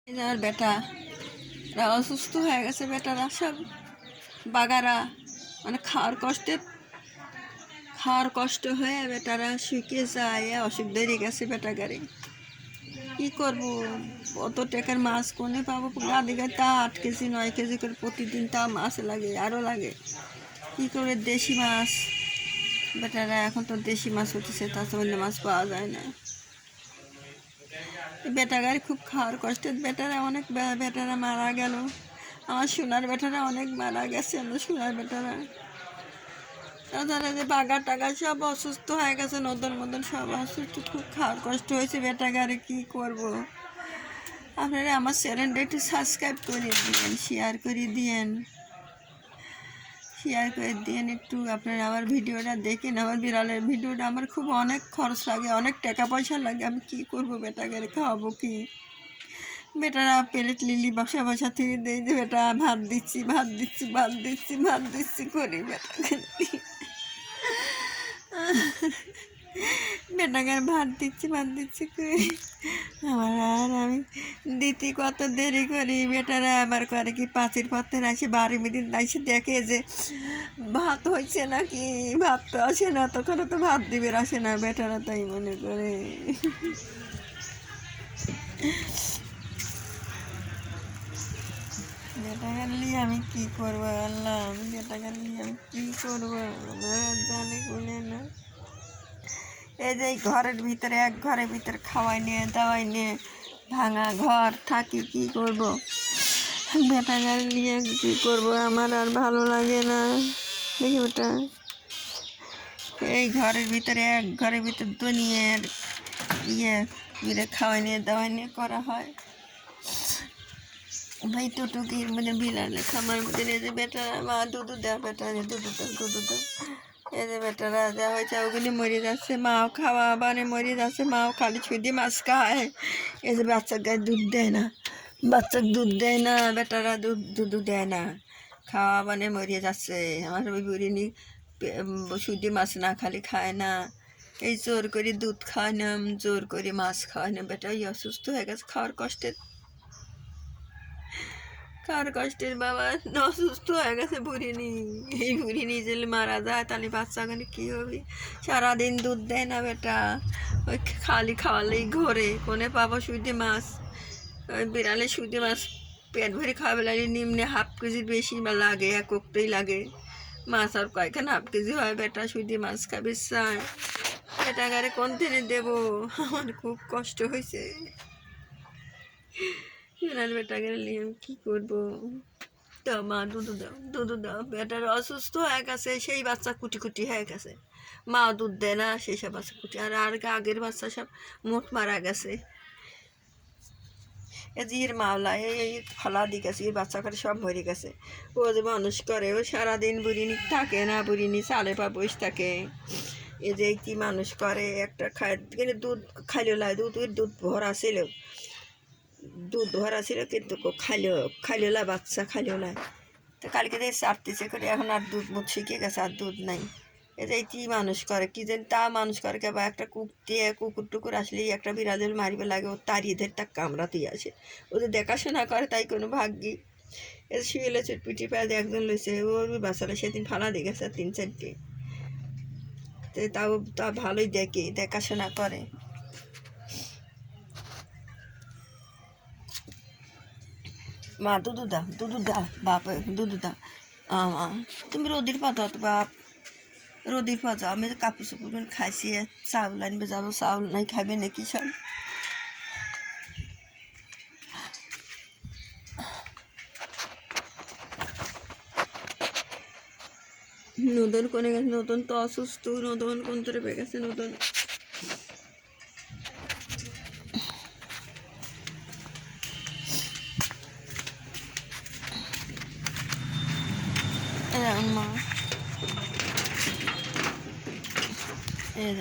এই যে আমার বেটারা অসুস্থ হয়ে গেছে, বেটারা সব বাগারা মানে খাওয়ার কষ্ট হয়ে বেটারা শুকিয়ে যায়, অসুখ ধরে গেছে বেটাগারে। কী করবো, অত টাকার মাছ কোনে পাবো? গাদিকে তা 8 কেজি 9 কেজি করে প্রতিদিন তা মাছ লাগে, আরও লাগে। কী করে দেশি মাছ বেটারা, এখন তো দেশি মাছ উঠেছে, তাছাড়া মাছ পাওয়া যায় না। বেটাগার খুব খাওয়ার কষ্টে বেটারা অনেক বেটারা মারা গেল। আমার সোনার বেটারা অনেক মারা গেছে, আমার সোনার বেটারা। তাছাড়া যে বাগা টাগা সব অসুস্থ হয়ে গেছে, নতুন সব অসুস্থ, খুব খাওয়ার কষ্ট হয়েছে বেটাগারে। কী করব? আপনারা আমার চ্যানেলটা একটু সাবস্ক্রাইব করে দিয়েন, শেয়ার করে দিয়েন একটু। আপনারা আমার ভিডিওটা দেখেন, আমার বিড়ালের ভিডিওটা। আমার খুব অনেক খরচ লাগে, অনেক টাকা পয়সা লাগে। আমি কী করবো? বেটাগারে খাওয়াবো কি? বেটারা প্লেট লিলি বসা থেকে দেই যে বেটা ভাত দিচ্ছি করি বেটাকে বেটাকে ভাত দিচ্ছি করি। আমার আর আমি দিতে কত দেরি করি। বেটারা আবার করে কি, পাঁচের পথে আসে, 12 মিনিট আসে দেখে যে ভাত হয়েছে নাকি। ভাত তো আসে না, তখন তো ভাত দিবে আসে না বেটারা, তাই মনে করে। বেটাকে নিয়ে আমি কী করবো আল্লাহ, বেটাকে নিয়ে আমি কী করবো জানি বলে না। এই যে ঘরের ভিতরে, এক ঘরের ভিতরে খাওয়াই নিয়ে দাওয়াই নিয়ে ভাঙা ঘর থাকি, কী করব? বেটাকে নিয়ে কী করবো? আমার আর ভালো লাগে না। দেখি ওটা, এই ঘরের ভিতরে, এক ঘরের ভিতরে দুনিয়ার খাওয়াই নিয়ে দাওয়াই নিয়ে করা হয়। ভাই টুটুকির মানে বিলালে খামার মধ্যে এই যে বেটারা মা দুধ দেয়, বেটা দুধ দাও। এই যে বেটারা যা হয়েছে ওগুলি মরে যাচ্ছে, মাও খাওয়া মানে মরে যাচ্ছে, মাও খালি ছুটি মাছ খায়। এই যে বাচ্চার গায়ে দুধ দেয় না, বেটারা দুধ দেয় না, খাওয়া মানে মরে যাচ্ছে। আমার ওই বুড়িনি সুদি মাছ না খালি খায় না, এই জোর করে দুধ খায় না, জোর করে মাছ খাওয়ায় না। বেটা অসুস্থ হয়ে গেছে খাওয়ার কষ্টের বাবা অসুস্থ হয়ে গেছে বুড়িনি। এই বুড়িনি যদি মারা যায় তাহলে বাচ্চাখানে কী হবে? সারাদিন দুধ দেয় না বেটা, ওই খালি খাওয়ালেই ঘরে কোনে পাবো সুদি মাছ? ওই বিড়ালে সুদি মাছ পেট ভরে খাওয়াবে লাগে, নিম্নে 1/2 কেজির বেশি বা লাগে, একটাই লাগে। মাছ আর কয়েকখান 1/2 কেজি হয়, বেটা সুদি মাছ খাবে চায়। বেটা গারে কোন দিনে দেবো? আমার খুব কষ্ট হয়েছে। বেটা গেলে আমি কী করবো? দাও মা, দুধ দাও। বেটার অসুস্থ হয়ে গেছে, সেই বাচ্চা কুটি হয়ে গেছে, মাও দুধ দেয় না, সেই সব বাচ্চা কুটি। আর আগের বাচ্চা সব মোট মারা গেছে। এর মাওলা এই ফলা দিয়ে গেছে, এই বাচ্চা করে সব মরে গেছে। ও যে মানুষ করে, ও সারাদিন বুড়িনি থাকে না, বুড়িনি চালে পা বসে থাকে। এ যে কি মানুষ করে, একটা খায় কিন্তু দুধ খাইলেও লাই, দুধ ভরা ছিল, কিন্তু খাইলেও লাই, বাচ্চা খাইলেও লাই। তো কালকে দিয়ে চাপতেছে করে, এখন আর দুধ মুখ শিখে গেছে, আর দুধ নাই। এটাই কি মানুষ করে, কি যেন তা মানুষ করে বা একটা কুকুর টুকুর আসলেই একটা বিড়ালের মারিবে লাগে, ও তাড়িয়ে ধরে তার কামড়াতেই আসে। ওদের দেখাশোনা করে, তাই কোনো ভাগ্যি। এ শুয়েলে চুটপিটি পায়ে একজন লইছে, ওর বাচ্চারা সেদিন ফালা দিয়ে গেছে 3-4টে। তো তা ভালোই দেখাশোনা করে। মা দুধ দাও বাপ, দুধ দাও। তুমি রোদির পাতা তো বাপ, রোদির পাতা। আমি কাপড় চোপড় খাইছি, চাউল আনবে যাবো, চাউল নাই, খাইবে নাকি সব? নতুন কোনে গেছে, নতুন তো অসুস্থ, নতুন কোন তোরে পেয়ে গেছে নতুন। মা এই